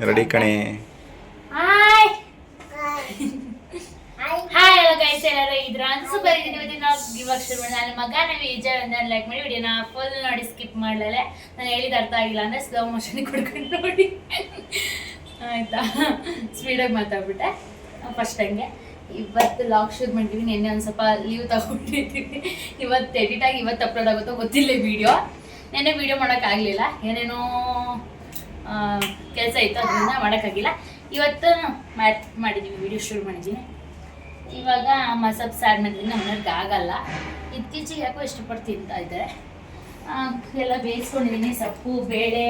Ready ಕಣೆ. Hi hello guys, ಎಲ್ಲರೂ ಇದ್ರ ಸೂಪರ್ ಇದ್ದೀನಿ. ಇವತ್ತಿನ ಇವಾಗ ಶುರು ಮಾಡಿ ನನ್ನ ಮಗ ನಾವು ವಿಜಯ್ ಲೈಕ್ ಮಾಡಿ ವಿಡಿಯೋನ ಫುಲ್ ನೋಡಿ ಸ್ಕಿಪ್ ಮಾಡಲೇ. ನಾನು ಹೇಳಿದ ಅರ್ಥ ಆಗಿಲ್ಲ ಅಂದರೆ ಸ್ಲೋ ಮೋಷನ್ ಕೊಡ್ಕೊಂಡು ನೋಡಿ ಆಯಿತಾ. ಸ್ಪೀಡಾಗಿ ಮಾತಾಡ್ಬಿಟ್ಟೆ ಫಸ್ಟ್ ಹಂಗೆ. ಇವತ್ತು ಲಾಗ್ ಶುರು ಮಾಡಿದ್ವಿ. ನಿನ್ನೆ ಒಂದು ಸ್ವಲ್ಪ ಲೀವ್ ತಗೊಂಡಿದ್ದೀವಿ. ಇವತ್ತು ಎಡಿಟ್ ಆಗಿ ಇವತ್ತು ಅಪ್ಲೋಡ್ ಆಗುತ್ತೋ ಗೊತ್ತಿಲ್ಲ ವಿಡಿಯೋ. ನೆನ್ನೆ ವಿಡಿಯೋ ಮಾಡೋಕ್ಕಾಗಲಿಲ್ಲ, ಏನೇನೋ ಕೆಲಸ ಇತ್ತು, ಅದರಿಂದ ಮಾಡೋಕ್ಕಾಗಿಲ್ಲ. ಇವತ್ತು ಮಾಡಿದ್ದೀವಿ, ವಿಡಿಯೋ ಶುರು ಮಾಡಿದ್ದೀನಿ. ಇವಾಗ ಮಸಾಪ್ ಸ್ಟಾರ್ಟ್ ಮಾಡಿದ್ದೀನಿ. ನಮ್ಮನೆಗೆ ಆಗಲ್ಲ, ಇತ್ತೀಚೆಗೆ ಯಾಕೋ ಇಷ್ಟಪಟ್ಟು ತಿಂತಾ ಇದ್ದಾರೆ. ಎಲ್ಲ ಬೇಯಿಸ್ಕೊಂಡಿದ್ದೀನಿ. ಸೊಪ್ಪು, ಬೇಳೆ,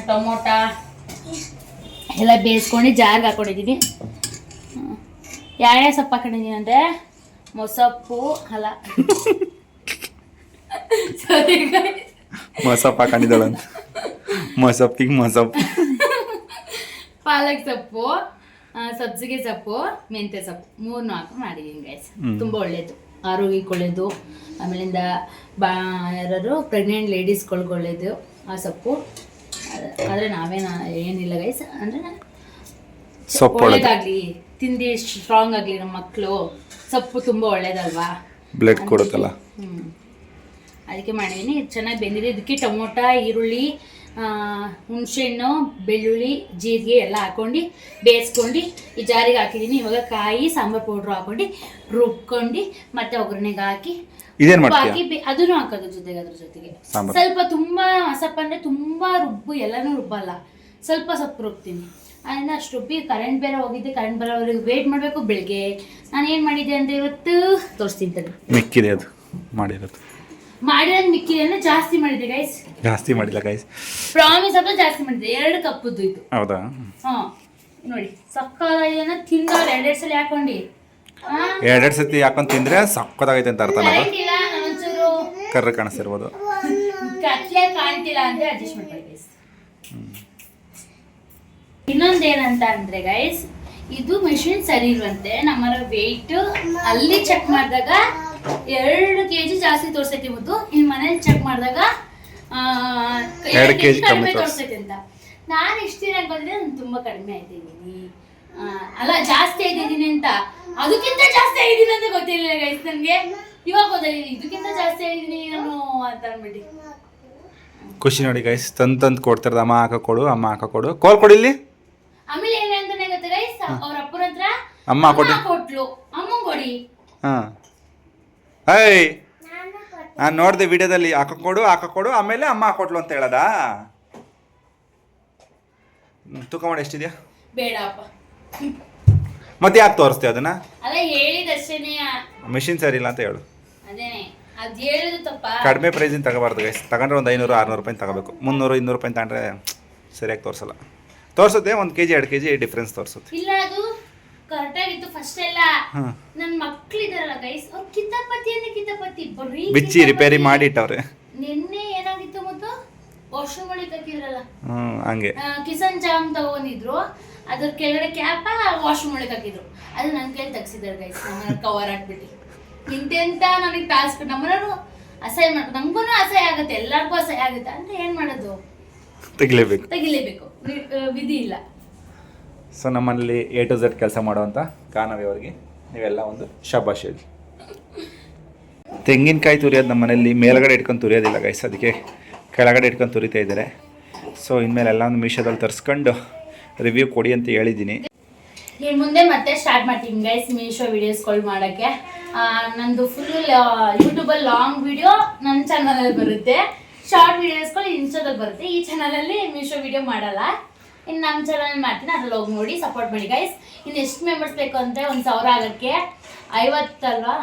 ಟೊಮೊಟೊ ಎಲ್ಲ ಬೇಯಿಸ್ಕೊಂಡು ಜಾರ್ಗೆ ಹಾಕ್ಕೊಂಡಿದ್ದೀನಿ. ಯಾವ್ಯಾವ ಸೊಪ್ಪು ಹಾಕೊಂಡಿದ್ದೀನಿ ಅಂದರೆ ಮೊಸಪ್ಪು ಅಲ್ಲ ಮೊಸಪ್ಪು ಹಾಕೊಂಡಿದ್ದಾಳಂತ. ಮೊಸಪ್ಪಿಗೆ ಮೊಸಪ್ಪು, ಪಾಲಕ್ ಸೊಪ್ಪು, ಸಬ್ಸಿಗೆ ಸೊಪ್ಪು, ಮೆಂತ್ಯ ಸೊಪ್ಪು 3 ಹಾಕಿ ಮಾಡಿದ್ದೀನಿ ಗೈಸ್. ತುಂಬ ಒಳ್ಳೇದು, ಆರೋಗ್ಯಕ್ಕೆ ಒಳ್ಳೇದು. ಆಮೇಲಿಂದ ಯಾರು ಪ್ರೆಗ್ನೆಂಟ್ ಲೇಡೀಸ್ಗಳ್ಗೆ ಒಳ್ಳೇದು ಆ ಸೊಪ್ಪು. ಆದರೆ ನಾವೇನು ಏನಿಲ್ಲ ಗೈಸ್, ಅಂದರೆ ಸೊಪ್ಪು ಒಳ್ಳೇದಾಗಲಿ, ತಿಂದು ಸ್ಟ್ರಾಂಗ್ ಆಗಲಿ ನಮ್ಮ ಮಕ್ಕಳು. ಸೊಪ್ಪು ತುಂಬ ಒಳ್ಳೇದಲ್ವಾ, ಬ್ಲಡ್ ಕೊಡುತ್ತಲ್ಲ. ಅದಕ್ಕೆ ಮಾಡಿದ್ದೀನಿ. ಚೆನ್ನಾಗಿ ಬೆಂದಿದೆ. ಇದಕ್ಕೆ ಟೊಮೊಟೊ, ಈರುಳ್ಳಿ, ಹುಣಸೆಹಣ್ಣು, ಬೆಳ್ಳುಳ್ಳಿ, ಜೀರಿಗೆ ಎಲ್ಲ ಹಾಕ್ಕೊಂಡು ಬೇಯಿಸ್ಕೊಂಡು ಈ ಜಾರಿಗೆ ಹಾಕಿದ್ದೀನಿ. ಇವಾಗ ಕಾಯಿ, ಸಾಂಬಾರು ಪೌಡ್ರು ಹಾಕೊಂಡು ರುಬ್ಕೊಂಡು ಮತ್ತೆ ಒಗ್ಗರಣೆಗೆ ಹಾಕಿ ಹಾಕಿ ಅದನ್ನು ಹಾಕೋದು ಜೊತೆಗೆ. ಅದ್ರ ಜೊತೆಗೆ ಸ್ವಲ್ಪ ತುಂಬ ಸೊಪ್ಪು ಅಂದರೆ ತುಂಬ ಎಲ್ಲನೂ ರುಬ್ಬಲ್ಲ, ಸ್ವಲ್ಪ ಸೊಪ್ಪು ರುಬ್ತೀನಿ. ಅದರಿಂದ ಅಷ್ಟು ರುಬ್ಬಿ ಕರೆಂಟ್ ಬೇರೆ ಹೋಗಿದ್ದೆ. ಕರೆಂಟ್ ಬರೋವರೆಗೆ ವೇಟ್ ಮಾಡಬೇಕು. ಬೆಳಗ್ಗೆ ನಾನು ಏನು ಮಾಡಿದ್ದೆ ಅಂತ ಇವತ್ತು ತೋರಿಸ್ತೀನಿ. ಮಿಕ್ಕಿದೆ ಅದು ಮಾಡಿರೋದು. ಮಾಡಿರೋದು ಮಿಕ್ಕಿದೆ ಅಂದರೆ ಜಾಸ್ತಿ ಮಾಡಿದೆ ಗೈಸ್. ಜಾಸ್ತಿ ಮಾಡಿಲ್ಲ ಗೈಸ್, ಪ್ರಾಮಿಸ್ ಅಂತ ಜಾಸ್ತಿ ಮಾಡಿದೆ. 2 ಕಪ್ಪದ್ದು ಇದು. ಹೌದಾ? ಹಾಂ ನೋಡಿ, ಸಕ್ಕತ್ತಾಗಿದೆ. ತಿಂದವ್ರು 2 ಸಲ ಹಾಕೊಂಡು 2 ಸತಿ ಹಾಕೊಂಡು ತಿಂದ್ರೆ ಸಕ್ಕತ್ತಾಗೈತೆ ಅಂತ ಅರ್ಥ. ಇಲ್ಲ ಒಂಚೂರು ಕರ್ರ ಕಾಣಿಸ್ತಿರ್ಬೋದು, ಕತ್ಲೆ ಕಾಣ್ತಿಲ್ಲ ಅಂದರೆ ಅಡ್ಜಸ್ಟ್ ಮಾಡ್ಕೊಳ್ಳಿ ಗೈಸ್. ಇನ್ನೊಂದೇನಂತ ಅಂದರೆ ಗೈಸ್, ಇದು ಮೆಷಿನ್ ಸರಿ ಇರುವಂತೆ. ನಮ್ಮರ ವೆಯ್ಟ್ ಅಲ್ಲಿ ಚೆಕ್ ಮಾಡಿದಾಗ 2 kg ಜಾಸ್ತಿ ತೋರಿಸೈತಿ ಮುದ್ದು. ಇನ್ನು ಮನೇಲಿ ಚೆಕ್ ಮಾಡಿದಾಗ 2 kg ಕಡಿಮೆ ತೋರಿಸೈತಿ ಅಂತ. ನಾನು ಇಷ್ಟು ದಿನ ಬಂದರೆ ನಾನು ತುಂಬ ಕಡಿಮೆ ಆಗಿದ್ದೀನಿ, ಅಲ್ಲ ಜಾಸ್ತಿ ಆಗಿದ್ದೀನಿ ಅಂತ. ಅದಕ್ಕಿಂತ ಜಾಸ್ತಿ ಆಗಿದ್ದೀನಿ ಅಂತ ಗೊತ್ತಿಲ್ಲ ಗೈಸ್ ನನಗೆ. ಇವಾಗ ಗೊತ್ತಾಗಿದೆ ಇದಕ್ಕಿಂತ ಜಾಸ್ತಿ ಆಗಿದ್ದೀನಿ ನಾನು ಅಂತ ಅಂದ್ಬಿಟ್ಟು. ಖುಷಿ ನೋಡಿ ಗೈಸ್. ತಂದು ಕೊಡ್ತಾರದ. ಅಮ್ಮ ಹಾಕೊಡು, ಅಮ್ಮ ಹಾಕೊಡು, ಕೋಲ್ ಕೊಡಿಲ್ಲಿ. ಆಮೇಲೆ ಏನಂತಾನೆ ಗೊತ್ತಾ ಗೈಸ್, ಅವ್ರ ಅಪ್ಪನ ಹತ್ರ ಅಮ್ಮ ಕೊಟ್ಲು, ಅಮ್ಮ ಕೊಡಿ. ಹಾಂ, ಏಯ್ ನಾನು ನೋಡಿದೆ ವಿಡಿಯೋದಲ್ಲಿ. ಹಾಕೊಡು ಆಮೇಲೆ ಅಮ್ಮ ಹಾಕೊಟ್ಲು ಅಂತ ಹೇಳದಾ? ತೂಕ ಮಾಡಿ ಎಷ್ಟಿದೆಯಾ? ಬೇಡಪ್ಪ, ಮತ್ತೆ ಯಾಕೆ ತೋರಿಸ್ತೀವಿ ಅದನ್ನ? ಅಲ್ಲ ಹೇಳಿದಷ್ಟೇನೆ. ಮೆಷಿನ್ ಸರಿ ಇಲ್ಲ ಅಂತ ಹೇಳು. ಅದೇನೆ, ಅದು ಹೇಳಿದ್ರು ತಪ್ಪ. ಕಡಿಮೆ ಪ್ರೈಸಿನ ತಗೋಬಾರ್ದು ಗೈಸ್. ತಗೊಂಡ್ರೆ ಒಂದು 500-600 ರೂಪಾಯಿ ತಗೋಬೇಕು. 300-200 ರೂಪಾಯಿ ತಗೊಂಡ್ರೆ ಸರಿಯಾಗಿ ತೋರಿಸಲ್ಲ. ತೋರಿಸುತ್ತೆ 1 kg 2 kg ಡಿಫ್ರೆನ್ಸ್ ತೋರಿಸುತ್ತೆ. ಇಲ್ಲ, ಅದು ಕರೆಕ್ಟಾಗಿತ್ತು ಫಸ್ಟ್ ಎಲ್ಲ. ನನ್ನ ಮಕ್ಕಳಿದಾರಲ್ಲ ಗೈಸ್, ಅವ್ರು ಕಿತಾಪತಿ ಬರೀ ಬಿಚ್ಚಿ ರಿಪೇರಿ ಮಾಡಿಟ್ಟವ್ರೆ. ನಿನ್ನೆ ಏನಾಗಿತ್ತು ಮತ್ತು ವಾಶ್ರೂಮ್ ಒಳಗೆ ಹಾಕಿದ್ರಲ್ಲ, ಹಂಗೆ ಕಿಚನ್ ಜಾಮ್ ತಗೊಂಡಿದ್ರು. ಅದ್ರ ಕೆಳಗಡೆ ಕ್ಯಾಪ ವಾಶ್ರೂಮ್ ಒಳಗೆ ಹಾಕಿದ್ರು. ಅದು ನನ್ನ ಕೈಲಿ ತೆಗ್ಸಿದ್ದಾರೆ ಗೈಸ್. ನಮ್ಮ ಕವರ್ ಹಾಕ್ಬಿಟ್ಟು ಇಂತೆಂತ ನನಗೆ ಟಾಸ್ಕ್. ನಮ್ಮನೂ ಅಸಹ್ಯ ಮಾಡ್ಕೊ, ನಮಗೂ ಅಸಹ್ಯ ಆಗುತ್ತೆ, ಎಲ್ಲರಿಗೂ ಅಸಹ್ಯ ಆಗುತ್ತೆ. ಅಂದರೆ ಏನು ಮಾಡೋದು, ತೆಗಿಲೇಬೇಕು, ವಿಧಿ ಇಲ್ಲ. ಸೊ ನಮ್ಮಲ್ಲಿ A to Z ಕೆಲಸ ಮಾಡುವಂಥ ಕಾನವಿ ಅವರಿಗೆ ನೀವೆಲ್ಲ ಒಂದು ಶಬಾಷ್ ಹೇಳಿ. ತೆಂಗಿನಕಾಯಿ ತುರಿಯೋದು ನಮ್ಮ ಮನೇಲಿ ಮೇಲ್ಗಡೆ ಇಟ್ಕೊಂಡು ತುರಿಯೋದಿಲ್ಲ ಗೈಸ್, ಅದಕ್ಕೆ ಕೆಳಗಡೆ ಇಟ್ಕೊಂಡು ತುರಿತಾ ಇದ್ದಾರೆ. ಸೊ ಇನ್ಮೇಲೆ ಎಲ್ಲ ಒಂದು ಮೀಶೋದಲ್ಲಿ ತರಿಸ್ಕೊಂಡು ರಿವ್ಯೂ ಕೊಡಿ ಅಂತ ಹೇಳಿದ್ದೀನಿ. ಇನ್ನು ಮುಂದೆ ಮತ್ತೆ ಸ್ಟಾರ್ಟ್ ಮಾಡ್ತೀನಿ ಗೈಸ್ ಮೀಶೋ ವೀಡಿಯೋಸ್ಗಳು ಮಾಡೋಕ್ಕೆ. ನಂದು ಫುಲ್ ಯೂಟ್ಯೂಬಲ್ಲಿ ಲಾಂಗ್ ವಿಡಿಯೋ ನನ್ನ ಚಾನಲಲ್ಲಿ ಬರುತ್ತೆ, ಶಾರ್ಟ್ ವೀಡಿಯೋಸ್ಗಳು ಇನ್ಸ್ಟಾದಲ್ಲಿ ಬರುತ್ತೆ. ಈ ಚಾನಲಲ್ಲಿ ಮೀಶೋ ವಿಡಿಯೋ ಮಾಡಲ್ಲ, ಇನ್ನು ನಮ್ಮ ಚಾನಲ್ ಮಾಡ್ತೀನಿ, ಅದ್ರಲ್ಲಿ ಹೋಗಿ ನೋಡಿ ಸಪೋರ್ಟ್ ಮಾಡಿ ಗೈಸ್. ಇನ್ನು ಎಷ್ಟು ಮೆಂಬರ್ಸ್ ಬೇಕು ಅಂದರೆ 1000 ಆಗೋಕ್ಕೆ 50 ಅಲ್ವಾ?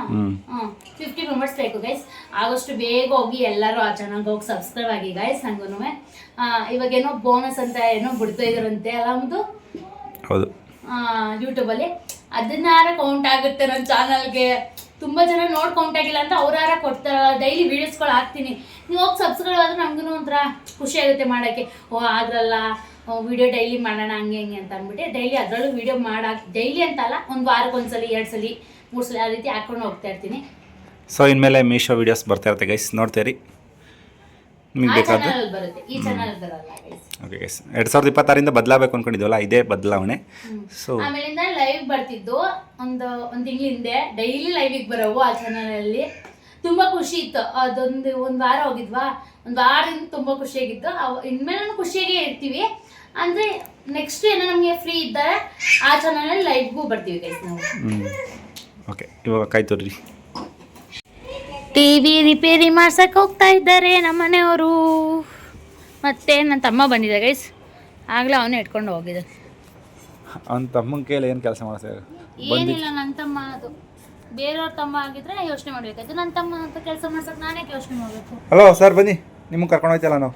50 ಮೆಂಬರ್ಸ್ ಬೇಕು ಗೈಸ್. ಆಗೋಷ್ಟು ಬೇಗ ಹೋಗಿ ಎಲ್ಲರೂ ಆ ಚಾನಲ್ಗೆ ಹೋಗಿ ಸಬ್ಸ್ಕ್ರೈಬ್ ಆಗಿ ಗೈಸ್. ನನಗೂ ಇವಾಗೇನೋ ಬೋನಸ್ ಅಂತ ಏನೋ ಬಿಡ್ತಾ ಇದ್ರಂತೆ ಅಲ್ಲ ಒಂದು, ಹೌದು, ಯೂಟ್ಯೂಬಲ್ಲಿ. ಅದನ್ನಾರ ಕೌಂಟ್ ಆಗುತ್ತೆ ನನ್ನ ಚಾನಲ್ಗೆ. ತುಂಬ ಜನ ನೋಡಿ ಕೌಂಟ್ ಆಗಿಲ್ಲ ಅಂತ ಅವ್ರಾರ ಕೊಡ್ತಾರೆ. ಡೈಲಿ ವೀಡಿಯೋಸ್ಗಳು ಹಾಕ್ತೀನಿ, ನೀವು ಹೋಗಿ ಸಬ್ಸ್ಕ್ರೈಬ್ ಆದ್ರೆ ನಮಗೂ ಒಂಥರ ಖುಷಿ ಆಗುತ್ತೆ ಮಾಡೋಕ್ಕೆ. ಆದ್ರಲ್ಲ ವಿಡಿಯೋ ಡೈಲಿ ಮಾಡೋಣ ಹಂಗೆ ಅಂತ ಅಂದ್ಬಿಟ್ಟು ಡೈಲಿ ಅದರಲ್ಲೂ ವಿಡಿಯೋ ಡೈಲಿ ಅಂತಲ್ಲ, ಒಂದು ವಾರಕ್ಕೆ 1 ಸಲ 2 ಸಲ 3 ಸಲ ಆ ರೀತಿ ಹಾಕ್ಕೊಂಡು ಹೋಗ್ತಾ ಇರ್ತೀನಿ. ಸೊ ಇನ್ಮೇಲೆ ಮೀಶೋ ವೀಡಿಯೋಸ್ ಬರ್ತಾ ಇರುತ್ತೆ ಗೈಸ್, ನೋಡ್ತೀರಿ. ನಿಮಗೆ ಆ ಬೇಕಾದ ಚಾನಲ್ ಬರುತ್ತೆ, ಈ ಚಾನಲ್ ಬರಲ್ಲ guys. ಓಕೆ ಗೈಸ್ 2026 ಬದಲಾಗಬೇಕು ಅಂದ್ಕೊಂಡಿದ್ವಲ್ಲ, ಇದೇ ಬದಲಾವಣೆ. ಸೊ ಆಮೇಲಿಂದ ಲೈವ್ ಬರ್ತಿದ್ದು ಒಂದು ತಿಂಗಳ ಹಿಂದೆ, ಡೈಲಿ ಲೈವಿಗೆ ಬರೋವು ಆ ಚಾನಲಲ್ಲಿ. ತುಂಬಾ ಖುಷಿ ಇತ್ತು. ಒಂದು ವಾರ ಹೋಗಿದ್ವಾ, ಒಂದು ವಾರದಿಂದ ತುಂಬಾ ಖುಷಿಯಾಗಿತ್ತು. ಇನ್ಮೇಲೆ ಖುಷಿಯಾಗೇ ಇರ್ತೀವಿ. ಅಂದ್ರೆ ನೆಕ್ಸ್ಟ್ ಏನೋ ನಮಗೆ ಫ್ರೀ ಇದ್ದರೆ ಆ ಚಾನಲಲ್ಲಿ ಲೈವ್ಗೂ ಬರ್ತೀವಿ ಗೈಸ್ ನಾವು. ಓಕೆ, ಇವಾಗ ಕಾಯ್ತುರ್ರಿ. ಟಿವಿ ರಿಪೇರಿ ಮಾಡ್ಸಕ್ಕೆ ಹೋಗ್ತಾ ಇದ್ದಾರೆ ನಮ್ಮ ಮನೆಯವರು. ಮತ್ತೆ ನನ್ನ ತಮ್ಮ ಬಂದಿದ್ದ ಗೈಸ್, ಆಗಲೇ ಅವನೇ ಇಟ್ಕೊಂಡು ಹೋಗಿದ್ದ. ಅವ್ನ ತಮ್ಮನ ಕೈಯಲ್ಲಿ ಏನು ಕೆಲಸ ಮಾಡಿಸ್ತಾರೆ? ಏನಿಲ್ಲ, ನನ್ನ ತಮ್ಮ ಅದು ಬೇರೆಯವ್ರ ತಮ್ಮ ಆಗಿದ್ರೆ ಯೋಚನೆ ಮಾಡ್ಬೇಕಾಯ್ತು. ನನ್ನ ತಮ್ಮ ಅಂತ ಕೆಲಸ ಮಾಡ್ಸಕ್ಕೆ ನಾನೇ ಯೋಚನೆ ಮಾಡಬೇಕು. ಹಲೋ ಸರ್, ಬನ್ನಿ, ನಿಮಗೆ ಕರ್ಕೊಂಡು ಹೋಯ್ತಲ್ಲ ನಾವು.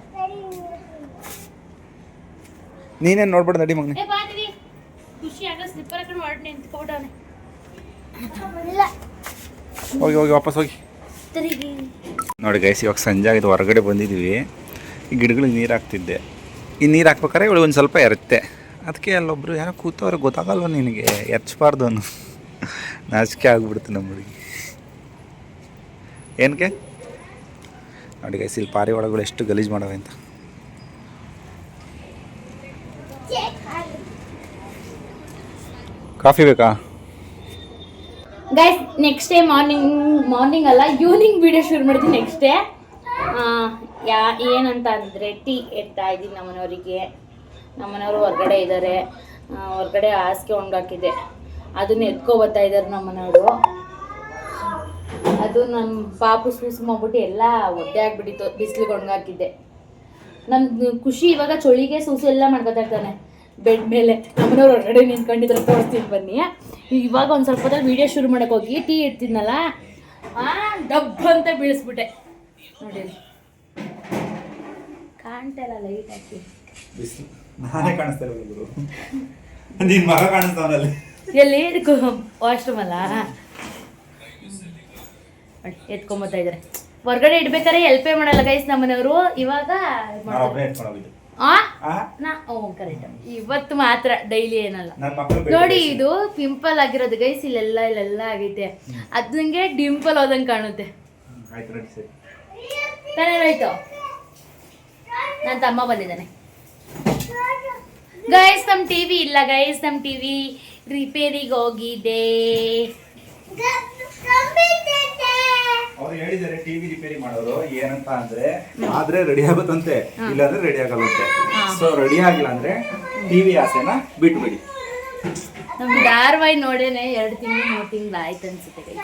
ನೀನೇನು ನೋಡ್ಬೇಡ, ನಡಿ ಮಗನೇ. ಬಾದಿರಿ ಖುಷಿ ಆಗ ಸ್ಲಿಪ್ಪರ್ ಹಾಕೊಂಡು ಹೊರಟು ನಿಂತ್ಕೊಂಡವನೆ. ಹೋಗಿ ಹೋಗಿ ವಾಪಸ್ ಹೋಗಿ. ನೋಡಿ ಗೈಸ್, ಇವಾಗ ಸಂಜೆ ಆಗಿದ್ದು, ಹೊರಗಡೆ ಬಂದಿದ್ದೀವಿ. ಈ ಗಿಡಗಳಿಗೆ ನೀರು ಹಾಕ್ತಿದ್ದೆ. ಈ ನೀರು ಹಾಕ್ಬೇಕಾರೆ ಇವಳು ಒಂದು ಸ್ವಲ್ಪ ಎರುತ್ತೆ. ಅದಕ್ಕೆ ಅಲ್ಲೊಬ್ರು ಯಾರೋ ಕೂತವ್ರೆ, ಗೊತ್ತಾಗಲ್ವ ನಿನಗೆ, ಎಚ್ಚಬಾರ್ದು ಅನ್ನು. ನಾಚಿಕೆ ಆಗ್ಬಿಡ್ತು ನಮ್ಮ ಹುಡುಗಿ. ಏನಕ್ಕೆ ನೋಡಿ ಗೈಸ್, ಇಲ್ಲಿ ಪಾರಿ ಒಳಗಳು ಎಷ್ಟು ಗಲೀಜು ಮಾಡವೆ ಅಂತ. ಕಾಫಿ ಬೇಕಾ ಗೈಸ್? ನೆಕ್ಸ್ಟ್ ಡೇ ಮಾರ್ನಿಂಗ್ ಅಲ್ಲ, ಈವ್ನಿಂಗ್ ವಿಡಿಯೋ ಶುರು ಮಾಡ್ತೀನಿ. ನೆಕ್ಸ್ಟ್ ಡೇ ಏನಂತ ಅಂದರೆ, ಟೀ ಎತ್ತಾ ಇದ್ದೀನಿ ನಮ್ಮನೆಯವರಿಗೆ. ನಮ್ಮನೆಯವರು ಹೊರಗಡೆ ಇದ್ದಾರೆ, ಹೊರಗಡೆ ಹಾಸಿಗೆ ಒಣಗಾಕಿದ್ದೆ, ಅದನ್ನ ಎತ್ಕೊಬತ್ತಾ ಇದ್ದಾರೆ ನಮ್ಮನೆಯವರು. ಅದು ನಮ್ಮ ಪಾಪು ಸೂಸು ಮಾಡ್ಬಿಟ್ಟು ಎಲ್ಲ ಒದ್ದೆ ಆಗಿಬಿಟ್ಟಿತ್ತು, ಬಿಸಿಲಿಗೆ ಒಣಗಾಕಿದ್ದೆ. ನನ್ನ ಖುಷಿ ಇವಾಗ ಚಳಿಗೆ ಸೂಸು ಎಲ್ಲ ಮಾಡ್ಕೊತಾ ಇರ್ತಾನೆ ಬೆಡ್ ಮೇಲೆ. ನಮ್ಮನೆಯವ್ರು ಹೊರಗಡೆ ನಿಂತ್ಕೊಂಡಿದ್ರೆ ತೋರಿಸ್ತೀನಿ ಬನ್ನಿ. ಇವಾಗ ಒಂದು ಸ್ವಲ್ಪ ಹೊತ್ತಲ್ಲಿ ವೀಡಿಯೋ ಶುರು ಮಾಡೋಕೆ ಹೋಗಿ ಟೀ ಇಡ್ತಿದ್ನಲ್ಲ, ಡಬ್ಬ ಅಂತ ಬೀಳಿಸ್ಬಿಟ್ಟೆ. ನೋಡಿ ಕಾಣ್ತಾ ಇಲ್ಲ, ಲೈಟ್ ಹಾಕಿ. ನಾನೇ ಕಾಣಿಸ್ತಾ ಇರೋದು, ನಿನ್ನ ಮಗ ಕಾಣಿಸ್ತಾವನಲ್ಲಿ. ಎಲ್ಲಿ ವಾಶ್ರೂಮ್ ಅಲ್ಲ, ಎತ್ಕೊಂಬತ್ತಾ ಇದ್ದಾರೆ. ಹೊರಗಡೆ ಇಡ್ಬೇಕಾದ್ರೆ ಹೆಲ್ಪೇ ಮಾಡಲ್ಲ ಗೈಸ್ ನಮ್ಮನೆಯವರು. ಇವಾಗ ಕರೆಕ್ಟ್, ಇವತ್ತು ಮಾತ್ರ, ಡೈಲಿ ಏನಲ್ಲ. ನೋಡಿ, ಇದು ಪಿಂಪಲ್ ಆಗಿರೋದು ಗೈಸ್, ಇಲ್ಲೆಲ್ಲ ಆಗೈತೆ. ಅದು ನಂಗೆ ಡಿಂಪಲ್ ಹೋದಂಗೆ ಕಾಣುತ್ತೆ. ತಾನೇನಾಯ್ತು? ನನ್ನ ತಮ್ಮ ಬಂದಿದ್ದಾನೆ ಗೈಸ್. ನಮ್ಮ ಟಿವಿ ಇಲ್ಲ ಗೈಸ್, ನಮ್ಮ ಟಿವಿ ರಿಪೇರಿಗೆ ಹೋಗಿದೆ. ಅವ್ರು ಹೇಳಿದ್ದಾರೆ ಟಿವಿ ರಿಪೇರಿ ಮಾಡೋರು ಏನಂತ ಅಂದ್ರೆ, ಆದ್ರೆ ರೆಡಿ ಆಗುತ್ತಂತೆ, ಇಲ್ಲಾಂದ್ರೆ ರೆಡಿ ಆಗಲ್ಲಂತೆ. ಸೊ ರೆಡಿ ಆಗಿಲ್ಲ ಅಂದ್ರೆ ಟಿವಿ ಆಸೆನ ಬಿಟ್ಬಿಡಿ. ನಮ್ ಧಾರಾವಾಹಿ ನೋಡೇನೆ 2 ತಿಂಗಳು 3 ತಿಂಗಳು ಆಯ್ತು ಅನ್ಸುತ್ತೆ.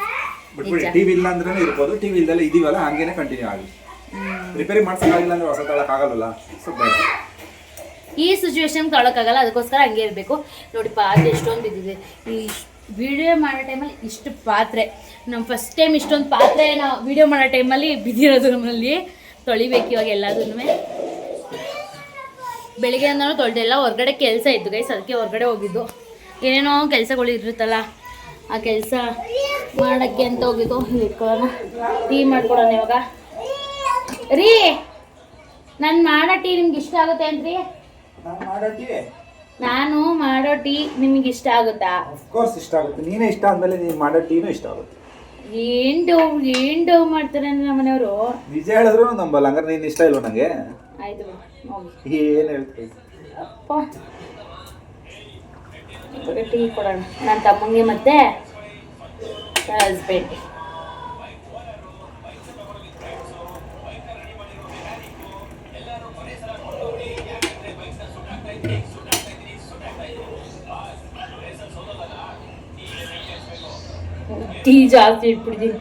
ಬಿಟ್ಬಿಡಿ, ಟಿವಿ ಇಲ್ಲ ಅಂದ್ರೆ ಇರ್ಬೋದು, ಟಿವಿ ಇಲ್ದಲ್ಲ ಇದೀವಲ್ಲ ಹಂಗೇನೆ ಕಂಟಿನ್ಯೂ ಆಗಿ. ರಿಪೇರಿ ಮಾಡ್ಸಕ್ಕಾಗಿಲ್ಲ ಅಂದ್ರೆ ಹೊಸ ತಗೊಳಕ್ ಆಗಲ್ಲ. ಸೊ ಈ ಸಿಚುವೇಶನ್ ತೊಗೊಳಕ್ಕಾಗಲ್ಲ, ಅದಕ್ಕೋಸ್ಕರ ಹಂಗೆ ಇರಬೇಕು. ನೋಡಿ ಪಾತ್ರೆ ಎಷ್ಟೊಂದು ಬಿದ್ದಿದೆ. ಈ ವಿಡಿಯೋ ಮಾಡೋ ಟೈಮಲ್ಲಿ ಇಷ್ಟು ಪಾತ್ರೆ, ನಮ್ಮ ಫಸ್ಟ್ ಟೈಮ್ ಇಷ್ಟೊಂದು ಪಾತ್ರೆ ನಾವು ವಿಡಿಯೋ ಮಾಡೋ ಟೈಮಲ್ಲಿ ಬಿದ್ದಿರೋದು. ನಮ್ಮಲ್ಲಿ ತೊಳಿಬೇಕು ಇವಾಗ ಎಲ್ಲದನ್ನೂ. ಬೆಳಿಗ್ಗೆ ಅಂದ್ರೂ ತೊಳೆದೆಲ್ಲ. ಹೊರಗಡೆ ಕೆಲಸ ಇತ್ತು ಗೈಸ್, ಅದಕ್ಕೆ ಹೊರಗಡೆ ಹೋಗಿದ್ದು. ಏನೇನೋ ಕೆಲಸಗಳು ಇರುತ್ತಲ್ಲ, ಆ ಕೆಲಸ ಮಾಡೋಕ್ಕೆ ಅಂತ ಹೋಗಿದ್ದು. ಇಲ್ಲಿ ಇಟ್ಕೊಳ್ಳೋಣ, ಟೀ ಮಾಡ್ಕೊಡೋಣ ಇವಾಗ. ರೀ, ನಾನು ಮಾಡೋ ಟೀ ನಿಮ್ಗೆ ಇಷ್ಟ ಆಗುತ್ತೆ ಅಂತ್ರಿ? ನಾನು ಮಾಡೋ ಟೀ ನಿಮಗೆ ಇಷ್ಟ ಆಗುತ್ತಾ? ಆಫ್ಕೋರ್ಸ್ ಇಷ್ಟ ಆಗುತ್ತೆ. ನೀನೇ ಇಷ್ಟ ಆದ್ಮೇಲೆ ನೀನು ಮಾಡೋ ಟೀನೂ ಇಷ್ಟ ಆಗುತ್ತೆ. ಏನ್ ಡವ್ ಮಾಡ್ತಾರೆ ನಮ್ಮ ಮನೆಯವರು. ನಿಜ ಹೇಳಿದ್ರು ನಂಬಲ್ಲ. ಹಂಗಾರೆ ನೀನು ಇಷ್ಟ ಇಲ್ವ ನಂಗೆ? ಆಯ್ತು ಏನು ಹೇಳ್ತೀವಿ. ಟೀ ಕೊಡೋಣ ನನ್ನ ತಮ್ಮಂಗೆ ಮತ್ತೆ ಹಸ್ಬೆಂಡ್. ಟೀ ಜಾಸ್ತಿ ಇಟ್ಬಿಟ್ಟಿದ್ದೀನಿ,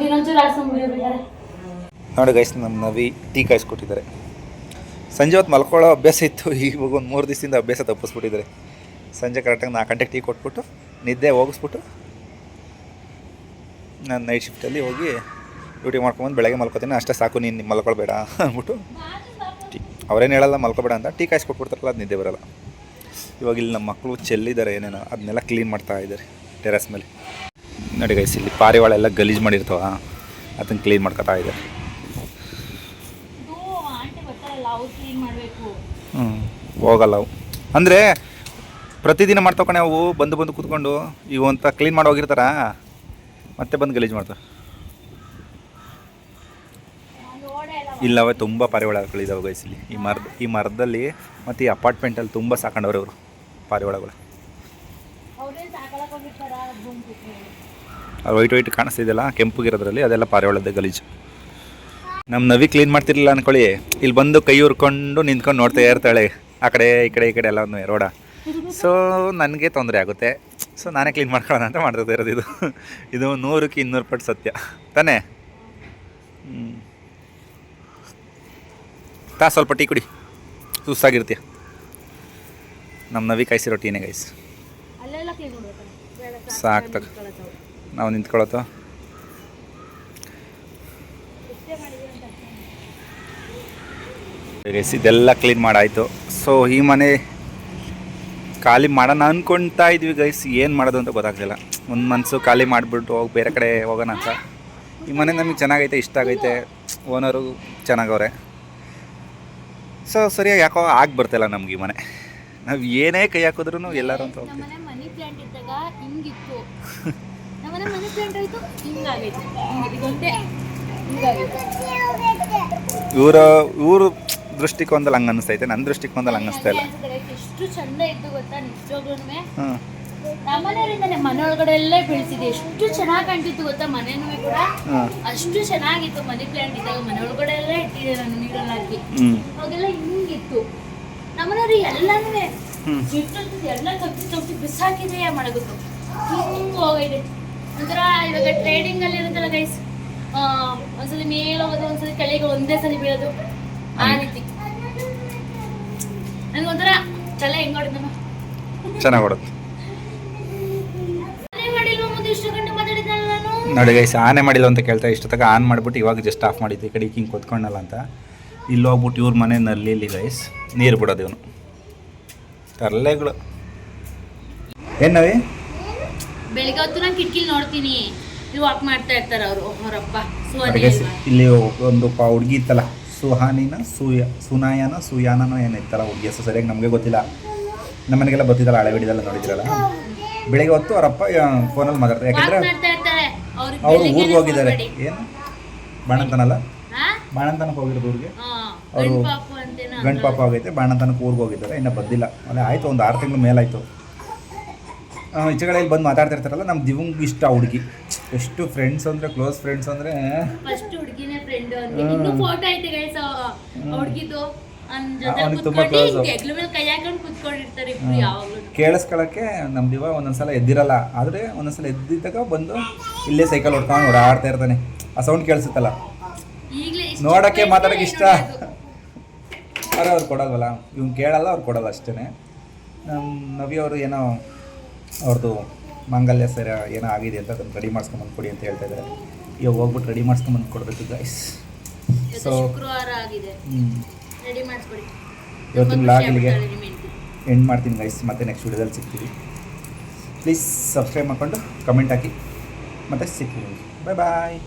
ಇನ್ನೊಂಚೂರು ಹಾಕ್ಸ್ಕೊಂಡ್ಬಿಟ್ಟಿದ್ದಾರೆ. ನೋಡಿ ಗೈಸ್, ನಮ್ಮ ನವಿ ಟೀ ಕಾಯಿಸ್ಕೊಟ್ಟಿದ್ದಾರೆ. ಸಂಜೆ ಹೊತ್ತು ಮಲ್ಕೊಳ್ಳೋ ಅಭ್ಯಾಸ ಇತ್ತು, ಈಗ ಒಂದು 3 ದಿವಸದಿಂದ ಅಭ್ಯಾಸ ತಪ್ಪಿಸ್ಬಿಟ್ಟಿದ್ದಾರೆ. ಸಂಜೆ ಕರೆಕ್ಟಾಗಿ 4 ಗಂಟೆಗೆ ಟೀ ಕೊಟ್ಬಿಟ್ಟು ನಿದ್ದೆ ಹೋಗಿಸ್ಬಿಟ್ಟು ನಾನು ನೈಟ್ ಶಿಫ್ಟಲ್ಲಿ ಹೋಗಿ ಡ್ಯೂಟಿ ಮಾಡ್ಕೊಂಬಂದು ಬೆಳಗ್ಗೆ ಮಲ್ಕೋತೀನಿ. ಅಷ್ಟೇ ಸಾಕು, ನೀನು ಮಲ್ಕೊಳ್ಬೇಡ ಅಂದ್ಬಿಟ್ಟು ಟೀ ಅವ್ರೇನು ಹೇಳಲ್ಲ ಮಲ್ಕೊಬೇಡ ಅಂತ. ಟೀ ಕಾಯಿಸ್ಕೊಟ್ಬಿಡ್ತಾರಲ್ಲ, ಅದು ನಿದ್ದೆ ಬರೋಲ್ಲ. ಇವಾಗ ಇಲ್ಲಿ ನಮ್ಮ ಮಕ್ಕಳು ಚೆಲ್ಲಿದ್ದಾರೆ ಏನೇನೋ, ಅದನ್ನೆಲ್ಲ ಕ್ಲೀನ್ ಮಾಡ್ತಾ ಇದ್ದಾರೆ ಟೆರೆಸ್ ಮೇಲೆ. ನೋಡಿ ಗೈಸ್, ಇಲ್ಲಿ ಪಾರಿವಾಳ ಎಲ್ಲ ಗಲೀಜು ಮಾಡಿರ್ತಾವ, ಅದನ್ನು ಕ್ಲೀನ್ ಮಾಡ್ಕೊತಾ ಇದ್ದಾರೆ. ಹೋಗಲ್ಲ ಅವು ಅಂದರೆ ಪ್ರತಿದಿನ ಮಾಡ್ತಾವ ಕಣೆ ಅವು. ಬಂದು ಕೂತ್ಕೊಂಡು ಇವು ಅಂತ ಕ್ಲೀನ್ ಮಾಡಿ ಹೋಗಿರ್ತಾರ, ಮತ್ತೆ ಬಂದು ಗಲೀಜು ಮಾಡ್ತಾರೆ. ಇಲ್ಲವೇ ತುಂಬ ಪಾರಿವಾಳಗಳಿದ್ದಾವೆ ಗೈಸ್ ಇಲ್ಲಿ. ಈ ಮರದಲ್ಲಿ ಮತ್ತು ಈ ಅಪಾರ್ಟ್ಮೆಂಟಲ್ಲಿ ತುಂಬ ಸಾಕೊಂಡವ್ರೆ ಅವರು ಪಾರಿವಾಳಗಳು. ಅದು ವೈಟ್ ಕಾಣಿಸ್ತಿದೆಯಲ್ಲ ಕೆಂಪುಗಿರೋದ್ರಲ್ಲಿ ಅದೆಲ್ಲ ಪಾರಿವಾಳದ ಗಲೀಜು. ನಮ್ಮ ನವಿ ಕ್ಲೀನ್ ಮಾಡ್ತಿರ್ಲಿಲ್ಲ ಅಂದ್ಕೊಳ್ಳಿ, ಇಲ್ಲಿ ಬಂದು ಕೈ ಹುರ್ಕೊಂಡು ನಿಂತ್ಕೊಂಡು ನೋಡ್ತಾ ಇರ್ತಾಳೆ ಆ ಕಡೆ ಈ ಕಡೆ ಎಲ್ಲ ರೋಡ. ಸೊ ನನಗೆ ತೊಂದರೆ ಆಗುತ್ತೆ. ಸೊ ನಾನೇ ಕ್ಲೀನ್ ಮಾಡ್ಕೊಳ್ಳೋಣ ಅಂತ ಮಾಡ್ತಾ ಇರೋದು. ಇದು 100ಕ್ಕೆ 200% ಸತ್ಯ ತಾನೇ. ಸ್ವಲ್ಪ ಟೀ ಕುಡಿ, ಸುಸ್ತಾಗಿರ್ತೀಯ. ನಮ್ಮ ನವಿ ಕಾಯಿಸಿರೋ ಟೀನೇ ಗೈಸ್. ಸಾಕು ತಗ, ನಾವು ನಿಂತ್ಕೊಳ್ಳೋದು. ಗೈಸ್ ಇದೆಲ್ಲ ಕ್ಲೀನ್ ಮಾಡಾಯಿತು. ಸೊ ಈ ಮನೆ ಖಾಲಿ ಮಾಡೋಣ ಅಂದ್ಕೊಳ್ತಾ ಇದ್ವಿ ಗೈಸ್, ಏನು ಮಾಡೋದು ಅಂತ ಗೊತ್ತಾಗ್ತಿಲ್ಲ. ಒಂದು ಮನಸ್ಸು ಖಾಲಿ ಮಾಡಿಬಿಟ್ಟು ಹೋಗಿ ಬೇರೆ ಕಡೆ ಹೋಗೋಣ ಅಂತ. ಈ ಮನೆ ನಮಗೆ ಚೆನ್ನಾಗೈತೆ, ಇಷ್ಟ ಆಗೈತೆ, ಓನರು ಚೆನ್ನಾಗವ್ರೆ. ಸೊ ಸರಿಯಾಗಿ ಯಾಕೋ ಆಗಿ ಬರ್ತಿಲ್ಲ ನಮ್ಗೆ ಈ ಮನೆ. ನಾವು ಏನೇ ಕೈ ಹಾಕಿದ್ರು ಎಲ್ಲರೂ ಅಂತ ಹೋಗ್ತೀವಿ. ಮನಿ ಪ್ಲಾಂಟ್ ಇದ್ದಾಗ ಹಿಂಗಿತ್ತು, ನಮ್ಮನೆ ಮನಿ ಪ್ಲಾಂಟ್ ಆಯಿತು ಹಿಂಗಾಗೈತೆ. ಇದೊಂದೇ ಹಿಂಗಾಗೈತೆ. ಇವರು ದೃಷ್ಟಿಕೋನದಲ್ಲಿ ಹಂಗೆ ಅನ್ನಿಸ್ತೈತೆ, ನನ್ನ ದೃಷ್ಟಿಕೋನದಲ್ಲಿ ಹಂಗೆ ಅನ್ನಿಸ್ತಾ ಇಲ್ಲ. ಎಷ್ಟು ಚಂದ ಇತ್ತು ಗೊತ್ತಾ ನಿಜವಾಗ್ಲೂ. ನಮ್ಮನೆಯವರಿಂದಾನೆ ಮನೆ ಒಳಗಡೆ ಎಲ್ಲ ಬೆಳೆಸಿದೆ, ಎಷ್ಟು ಚೆನ್ನಾಗಿ ಕಾಣ್ತಿತ್ತು ಗೊತ್ತಾ. ಮನೆನೂ ಕೂಡ ಅಷ್ಟು ಚೆನ್ನಾಗಿತ್ತು. ಮನಿ ಪ್ಲಾಂಟ್ ಇದ್ದಾಗ ಮನೆ ಒಳಗಡೆ ಎಲ್ಲ ಇಟ್ಟಿದೆ ನಾನು ನೀರಲ್ಲಿ ಹಾಕಿ. ಅವಾಗೆಲ್ಲ ಹಿಂಗಿತ್ತು. ನಮ್ಮನೆಯವ್ರಿಗೆ ಎಲ್ಲಾನು ಎಲ್ಲ ತಪ್ಪಿ ಬಿಸಾಕಿದೆ ಮಡಗುತ್ತು. ಹಿಂಗೆ ಹೋಗೈತೆ ಒಂಥರ. ಇವಾಗ ಟ್ರೇಡಿಂಗ್ ಅಲ್ಲಿ ಇರುತ್ತಲ್ಲ ಗೈಸ್, ಒಂದ್ಸಲಿ ಮೇಲೆ ಹೋಗೋದು, ಒಂದ್ಸಲಿ ಕೆಳಗೆ ಒಂದೇ ಸಲ ಬೀಳೋದು, ಆ ರೀತಿ. ನನಗೊಂಥರ ತಲೆ ಹೆಂಗ್ ಹೊಡೆದ ಚೆನ್ನಾಗಿ ಹೊಡುತ್ತೆ ನಾನು ನೋಡಿ ಗೈಸ್. ಆನೆ ಮಾಡಿಲ್ಲ ಅಂತ ಕೇಳ್ತಾ ಇಷ್ಟೊತ್ತಾಗ ಆನ್ ಮಾಡಿಬಿಟ್ಟು ಇವಾಗ ಜಸ್ಟ್ ಆಫ್ ಮಾಡಿದ್ದು. ಈ ಕಡೆ ಹಿಂಗೆ ಕೊತ್ಕೊಂಡಲ್ಲ ಅಂತ ಇಲ್ಲಿ ಹೋಗ್ಬಿಟ್ಟು ಇವ್ರ ಮನೆ ನಲ್ಲಿ ಗೈಸ್ ನೀರು ಬಿಡೋದು. ಇವನು ತರಲೆಗಳು ಏನವಿ. ಬೆಳಿಗ್ಗೆ ಹೊತ್ತು ನಾನು ಕಿಟಕಿಲಿ ನೋಡ್ತೀನಿ, ಇಲ್ಲಿ ವಾಕ್ ಮಾಡ್ತಾ ಇರ್ತಾರೆ ಅವರಪ್ಪ. ಇಲ್ಲಿ ಒಂದು ಹುಡುಗಿ ಇತ್ತಲ್ಲ, ಸುನಾಯನೋ ಏನಿತ್ತಲ್ಲ ಹುಡುಗಿ ಹೆಸರು ಸರಿಯಾಗಿ ನಮಗೆ ಗೊತ್ತಿಲ್ಲ. ನಮ್ಮನೆಗೆಲ್ಲ ಗೊತ್ತಿದ್ದಲ್ಲ, ಹಳೆ ವಿಡಿಯೋದೆಲ್ಲ ನೋಡಿದ್ರಲ್ಲ. ಬೆಳಿಗ್ಗೆ ಹೊತ್ತು ಅವರಪ್ಪ ಫೋನಲ್ಲಿ ಮಾತಾಡ್ತಾರೆ. ಯಾಕಂದರೆ ಅವರು ಊರಿಗೆ ಹೋಗಿದ್ದಾರೆ. ಏನು ಬಾಣಂತನಕ್ಕೆ ಹೋಗಿರೋದು ಊರಿಗೆ. ಅವರು ಗಂಡು ಪಾಪ ಆಗೈತೆ, ಬಾಣಂತನಕ್ಕೆ ಊರಿಗೆ ಹೋಗಿದ್ದಾರೆ, ಇನ್ನೂ ಬಂದಿಲ್ಲ. ಅಲ್ಲೇ ಆಯಿತು, ಒಂದು 6 ತಿಂಗಳು ಮೇಲಾಯಿತು. ಈಚೆಗಳಲ್ಲಿ ಬಂದು ಮಾತಾಡ್ತಿರ್ತಾರಲ್ಲ, ನಮ್ಮ ದಿವಂಗೆ ಇಷ್ಟ ಹುಡುಗಿ. ಎಷ್ಟು ಫ್ರೆಂಡ್ಸ್ ಅಂದರೆ, ಕ್ಲೋಸ್ ಫ್ರೆಂಡ್ಸ್ ಅಂದರೆ ತುಂಬ ಕ್ಲೋಸು. ಕೇಳಿಸ್ಕೊಳ್ಳೋಕ್ಕೆ ನಮ್ಮ ದಿವ ಒಂದೊಂದ್ಸಲ ಎದ್ದಿರಲ್ಲ, ಆದರೆ ಒಂದೊಂದ್ಸಲ ಎದ್ದಿದ್ದಾಗ ಬಂದು ಇಲ್ಲೇ ಸೈಕಲ್ ಹೊಡ್ಕೊಂಡು ಓಡಾಡ್ತಾ ಇರ್ತಾನೆ. ಆ ಸೌಂಡ್ ಕೇಳಿಸುತ್ತಲ್ಲ, ನೋಡೋಕ್ಕೆ ಮಾತಾಡೋಕ್ಕೆ ಇಷ್ಟ. ಆದರೆ ಅವ್ರು ಕೊಡಲ್ವಲ್ಲ, ಇವ್ನು ಕೇಳಲ್ಲ, ಅವ್ರು ಕೊಡಲ್ಲ ಅಷ್ಟೇ. ನಮ್ಮ ನವಿಯವರು ಏನೋ ಅವ್ರದ್ದು ಮಾಂಗಲ್ಯ ಸರ ಏನೋ ಆಗಿದೆ ಅಂತ ಅದನ್ನು ರೆಡಿ ಮಾಡಿಸ್ಕೊಂಬಂದು ಕೊಡಿ ಅಂತ ಹೇಳ್ತಾ ಇದ್ದಾರೆ. ಇವಾಗ ಹೋಗ್ಬಿಟ್ಟು ರೆಡಿ ಮಾಡಿಸ್ಕೊಂಬಂದು ಕೊಡಬೇಕು ಗೈಸ್. ಸೊ ಇವತ್ತಿನ ಲಾಗ್ ಇಲ್ಲಿಗೆ ಎಂಡ್ ಮಾಡ್ತೀನಿ ಗೈಸ್. ಮತ್ತೆ ನೆಕ್ಸ್ಟ್ ವಿಡಿಯೋದಲ್ಲಿ ಸಿಗ್ತೀವಿ. ಪ್ಲೀಸ್ ಸಬ್ಸ್ಕ್ರೈಬ್ ಮಾಡಿಕೊಂಡು ಕಮೆಂಟ್ ಹಾಕಿ, ಮತ್ತೆ ಸಿಗ್ತೀವಿ. ಬಾಯ್ ಬಾಯ್.